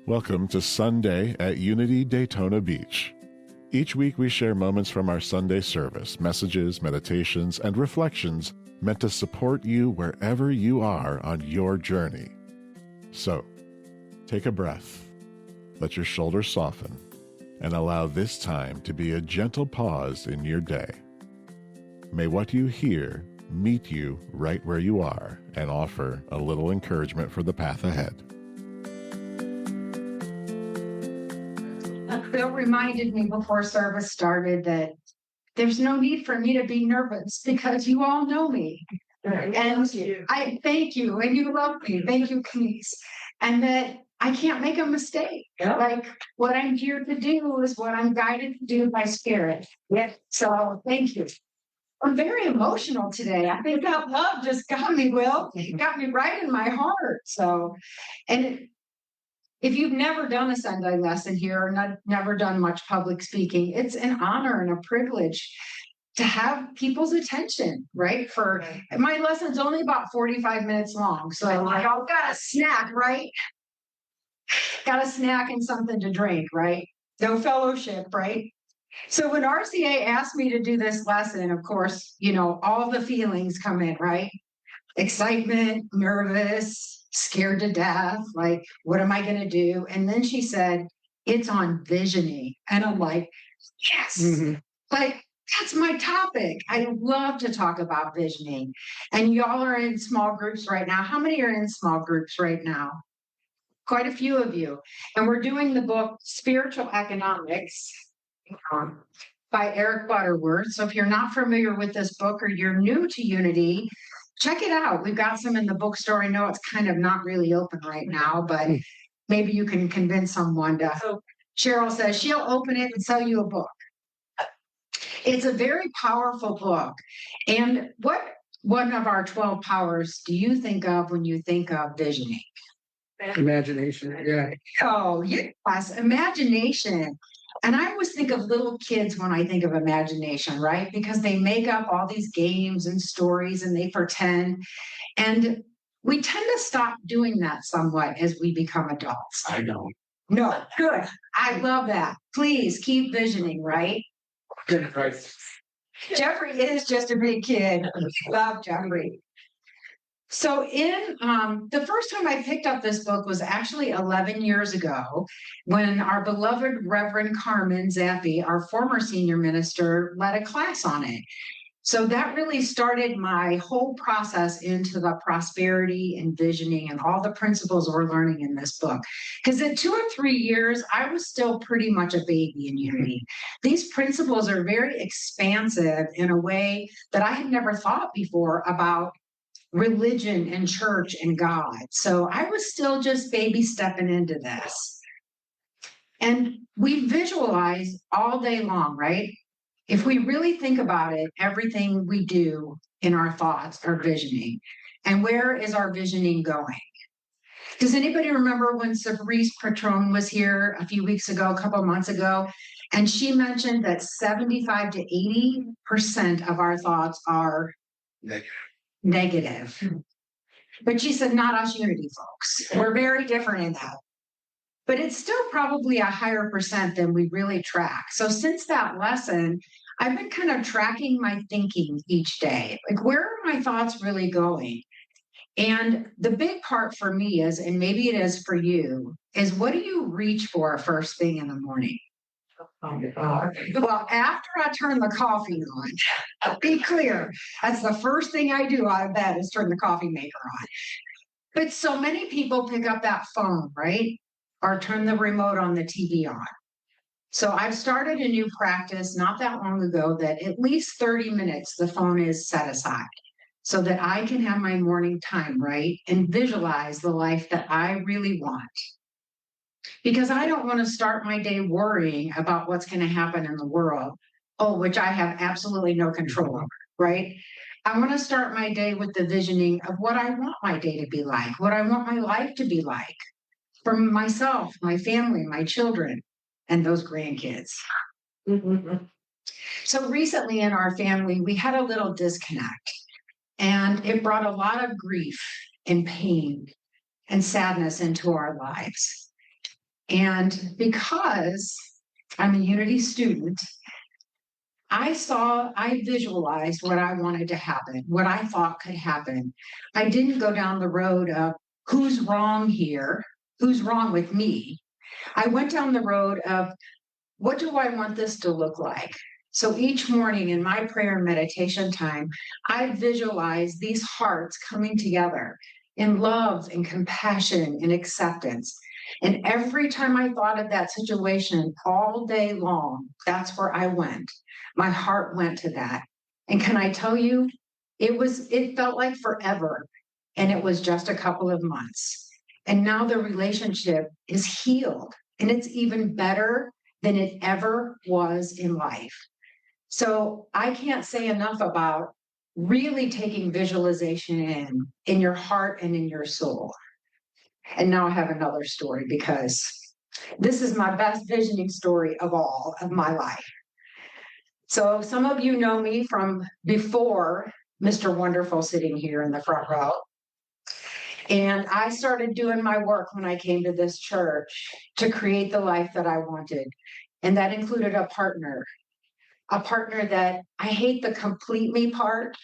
Welcome to Sunday at Unity Daytona Beach. Each week we share moments from our Sunday service, messages, meditations, and reflections meant to support you wherever you are on your journey. So, take a breath, let your shoulders soften, and allow this time to be a gentle pause in your day. May what you hear meet you right where you are and offer a little encouragement for the path ahead. Bill reminded me before service started that there's no need for me to be nervous because you all know me. And I thank you, and you love me. Thank you, please. And that I can't make a mistake. Yeah. Like what I'm here to do is what I'm guided to do by Spirit. Yeah. So thank you. I'm very emotional today. I think that love just got me, Will. It got me right in my heart. So, if you've never done a Sunday lesson here or never done much public speaking, it's an honor and a privilege to have people's attention, right? My lesson's only about 45 minutes long. So I've got a snack, right? Got a snack and something to drink, right? No fellowship, right? So when RCA asked me to do this lesson, of course, all the feelings come in, right? Excitement, nervous, scared to death, like, what am I going to do? And then she said, it's on visioning. And I'm like, yes, like, that's my topic. I love to talk about visioning. And y'all are in small groups right now. How many are in small groups right now? Quite a few of you. And we're doing the book Spiritual Economics by Eric Butterworth. So if you're not familiar with this book or you're new to Unity, check it out. We've got some in the bookstore. I know it's kind of not really open right now, but maybe you can convince someone to. Cheryl says she'll open it and sell you a book. It's a very powerful book. And what one of our 12 powers do you think of when you think of visioning? Imagination, yeah. Oh, yes, imagination. And I always think of little kids when I think of imagination, right? Because they make up all these games and stories and they pretend. And we tend to stop doing that somewhat as we become adults. I know. No, good. I love that. Please keep visioning, right? Good, right. Jeffrey is just a big kid. Love Jeffrey. So the first time I picked up this book was actually 11 years ago when our beloved Reverend Carmen Zappi, our former senior minister, led a class on it. So that really started my whole process into the prosperity and visioning and all the principles we're learning in this book. Because in 2 or 3 years, I was still pretty much a baby in Unity. These principles are very expansive in a way that I had never thought before about religion and church and God. So I was still just baby stepping into this. And we visualize all day long, right? If we really think about it, everything we do in our thoughts are visioning. And where is our visioning going? Does anybody remember when Sabrice Patron was here a few weeks ago, a couple of months ago, and she mentioned that 75 to 80% of our thoughts are negative. But she said, not us Unity folks. We're very different in that. But it's still probably a higher percent than we really track. So since that lesson, I've been kind of tracking my thinking each day. Like, where are my thoughts really going? And the big part for me is, and maybe it is for you, is what do you reach for first thing in the morning? Well, after I turn the coffee on, be clear, that's the first thing I do out of bed is turn the coffee maker on. But so many people pick up that phone, right? Or turn the remote on the TV on. So I've started a new practice not that long ago that at least 30 minutes the phone is set aside so that I can have my morning time, right? And visualize the life that I really want. Because I don't want to start my day worrying about what's going to happen in the world, which I have absolutely no control over, right? I want to start my day with the visioning of what I want my day to be like, what I want my life to be like for myself, my family, my children, and those grandkids. So recently in our family, we had a little disconnect, and it brought a lot of grief and pain and sadness into our lives. And because I'm a Unity student, I visualized what I wanted to happen, what I thought could happen. I didn't go down the road of who's wrong here, who's wrong with me. I went down the road of what do I want this to look like? So each morning in my prayer and meditation time, I visualize these hearts coming together in love and compassion and acceptance. And every time I thought of that situation all day long, that's where I went. My heart went to that. And can I tell you, it felt like forever. And it was just a couple of months. And now the relationship is healed and it's even better than it ever was in life. So I can't say enough about really taking visualization in your heart and in your soul. And now I have another story because this is my best visioning story of all of my life. So some of you know me from before Mr. Wonderful sitting here in the front row. And I started doing my work when I came to this church to create the life that I wanted. And that included a partner that I hate the complete me part,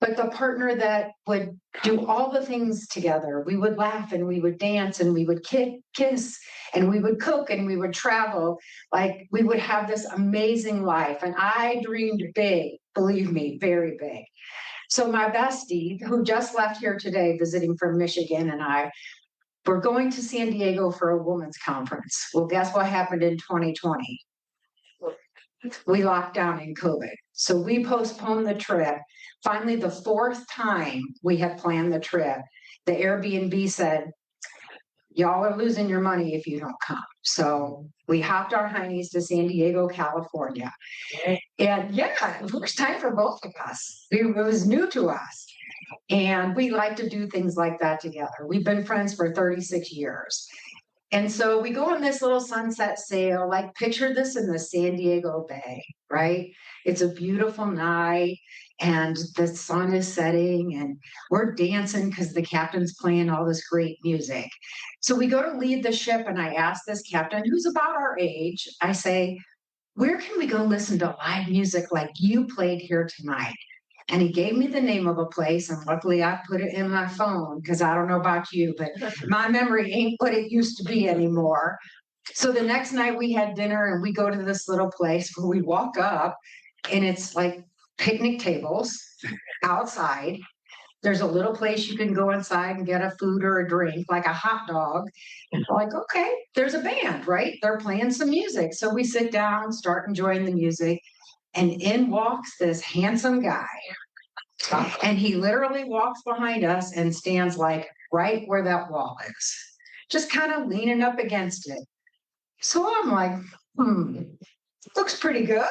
but the partner that would do all the things together. We would laugh and we would dance and we would kiss and we would cook and we would travel. Like we would have this amazing life. And I dreamed big, believe me, very big. So my bestie, who just left here today visiting from Michigan, and I were going to San Diego for a women's conference. Well, guess what happened in 2020? We locked down in COVID. So we postponed the trip. Finally, the fourth time we had planned the trip, the Airbnb said, y'all are losing your money if you don't come. So we hopped our heinies to San Diego, California. And yeah, first time for both of us. It was new to us. And we like to do things like that together. We've been friends for 36 years. And so we go on this little sunset sail, like picture this in the San Diego Bay, right? It's a beautiful night and the sun is setting and we're dancing because the captain's playing all this great music. So we go to lead the ship and I ask this captain, who's about our age, I say, where can we go listen to live music like you played here tonight? And he gave me the name of a place, and luckily I put it in my phone because I don't know about you, but my memory ain't what it used to be anymore. So the next night we had dinner and we go to this little place where we walk up and it's like picnic tables outside. There's a little place you can go inside and get a food or a drink, like a hot dog. And I'm like, okay, there's a band, right? They're playing some music. So we sit down, start enjoying the music. And in walks this handsome guy. And he literally walks behind us and stands like right where that wall is, just kind of leaning up against it. So I'm like, looks pretty good.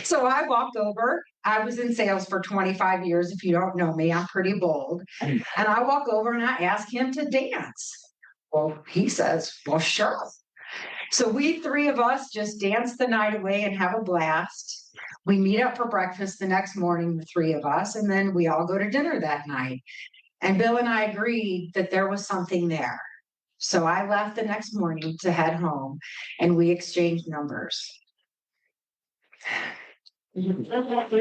So I walked over. I was in sales for 25 years. If you don't know me, I'm pretty bold. And I walk over and I ask him to dance. Well, he says, well, sure. So we three of us just dance the night away and have a blast. We meet up for breakfast the next morning, the three of us, and then we all go to dinner that night. And Bill and I agreed that there was something there. So I left the next morning to head home and we exchanged numbers. The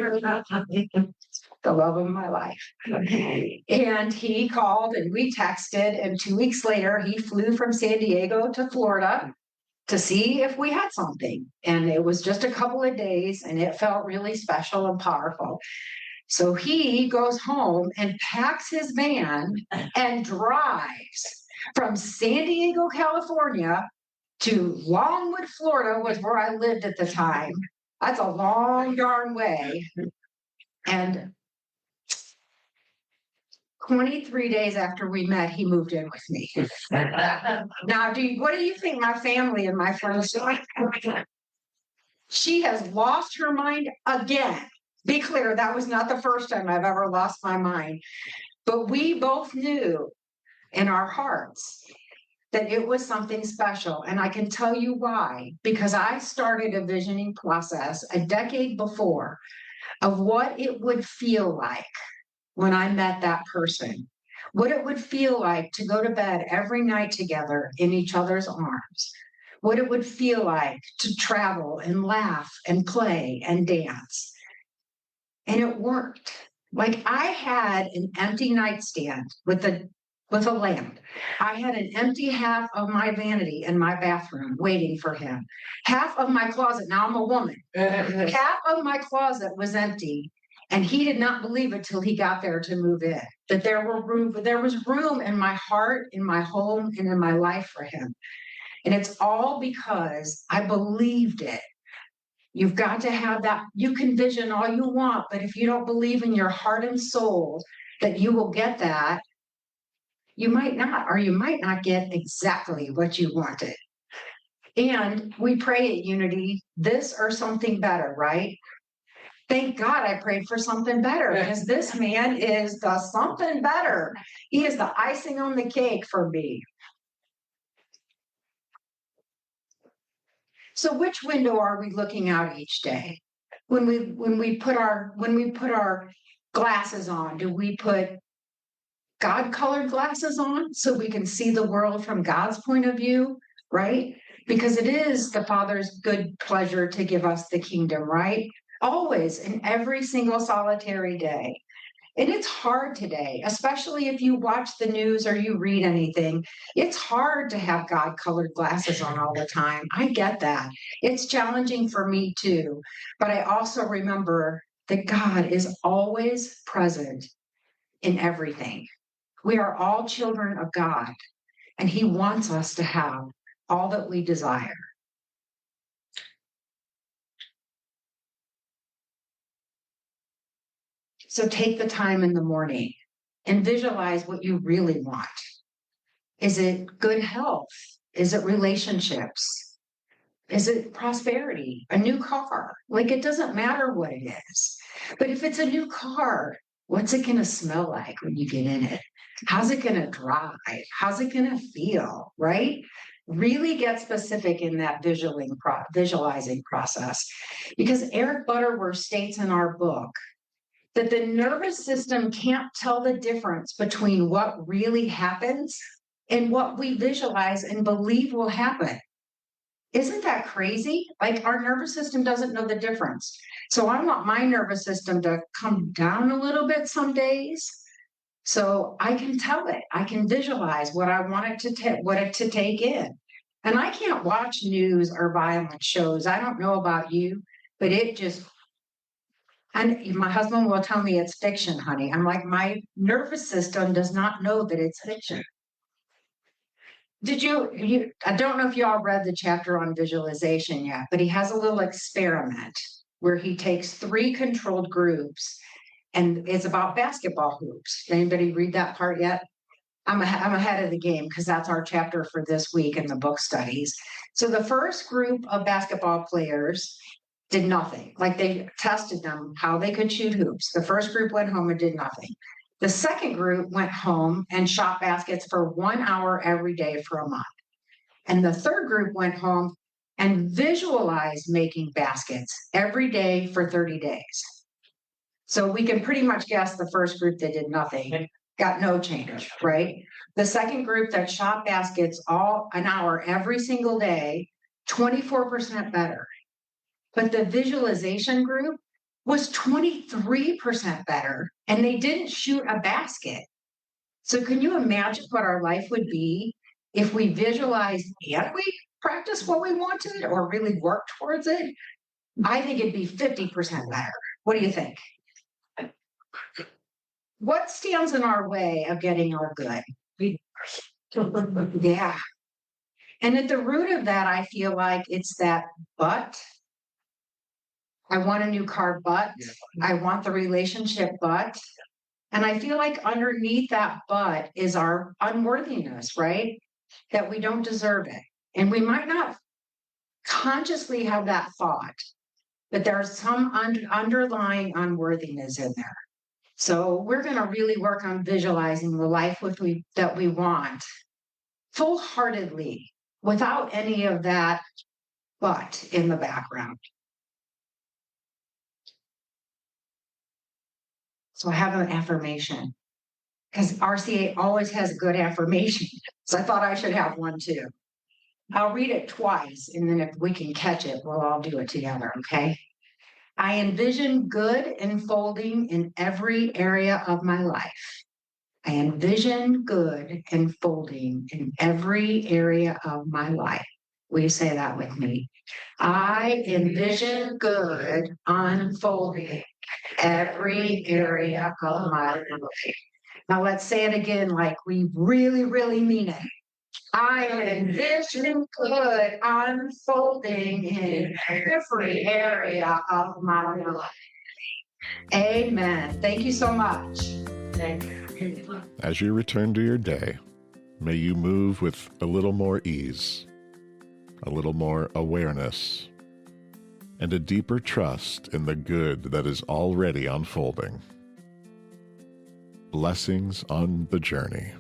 love of my life. And he called and we texted, and 2 weeks later, he flew from San Diego to Florida to see if we had something. And it was just a couple of days and it felt really special and powerful. So he goes home and packs his van and drives from San Diego, California to Longwood, Florida, was where I lived at the time. That's a long darn way. And 23 days after we met, he moved in with me. Now, what do you think my family and my friends do? She has lost her mind again. Be clear, that was not the first time I've ever lost my mind. But we both knew in our hearts that it was something special. And I can tell you why. Because I started a visioning process a decade before of what it would feel like when I met that person, what it would feel like to go to bed every night together in each other's arms, what it would feel like to travel and laugh and play and dance. And it worked. Like I had an empty nightstand with a lamp. I had an empty half of my vanity in my bathroom waiting for him. Half of my closet, now I'm a woman, half of my closet was empty. And he did not believe it till he got there to move in, that there was room in my heart, in my home, and in my life for him. And it's all because I believed it. You've got to have that. You can vision all you want, but if you don't believe in your heart and soul that you will get that, you might not, or you might not get exactly what you wanted. And we pray at Unity, this or something better, right? Thank God I prayed for something better because this man is the something better. He is the icing on the cake for me. So which window are we looking out each day? When we put our glasses on, do we put God-colored glasses on so we can see the world from God's point of view, right? Because it is the Father's good pleasure to give us the kingdom, right? Always, in every single solitary day. And it's hard today, especially if you watch the news or you read anything. It's hard to have God-colored glasses on all the time. I get that. It's challenging for me too. But I also remember that God is always present in everything. We are all children of God, and He wants us to have all that we desire. So take the time in the morning and visualize what you really want. Is it good health? Is it relationships? Is it prosperity? A new car? Like it doesn't matter what it is. But if it's a new car, what's it going to smell like when you get in it? How's it going to drive? How's it going to feel? Right? Really get specific in that visualizing process. Because Eric Butterworth states in our book that the nervous system can't tell the difference between what really happens and what we visualize and believe will happen. Isn't that crazy? Like our nervous system doesn't know the difference. So I want my nervous system to come down a little bit some days so I can tell it. I can visualize what I want it to take in. And I can't watch news or violent shows. I don't know about you, but it just, and my husband will tell me it's fiction, honey. I'm like, my nervous system does not know that it's fiction. I don't know if you all read the chapter on visualization yet, but he has a little experiment where he takes 3 controlled groups and it's about basketball hoops. Anybody read that part yet? I'm ahead of the game because that's our chapter for this week in the book studies. So the first group of basketball players did nothing. Like they tested them how they could shoot hoops. The first group went home and did nothing. The second group went home and shot baskets for 1 hour every day for a month. And the third group went home and visualized making baskets every day for 30 days. So we can pretty much guess the first group that did nothing got no change, right? The second group that shot baskets all an hour every single day, 24% better. But the visualization group was 23% better, and they didn't shoot a basket. So can you imagine what our life would be if we visualized and we practiced what we wanted or really worked towards it? I think it'd be 50% better. What do you think? What stands in our way of getting our good? Yeah. And at the root of that, I feel like it's that but. I want a new car, but I want the relationship, but. And I feel like underneath that but is our unworthiness, right? That we don't deserve it. And we might not consciously have that thought, but there's some underlying unworthiness in there. So we're going to really work on visualizing the life that we want full-heartedly without any of that but in the background. So I have an affirmation. because RCA always has good affirmation. So I thought I should have one too. I'll read it twice, and then if we can catch it, we'll all do it together, okay? I envision good unfolding in every area of my life. I envision good unfolding in every area of my life. Will you say that with me? I envision good unfolding every area of my life. Now let's say it again like we really, really mean it. I envision good unfolding in every area of my life. Amen. Thank you so much. Thank you. As you return to your day, may you move with a little more ease, a little more awareness, and a deeper trust in the good that is already unfolding. Blessings on the journey.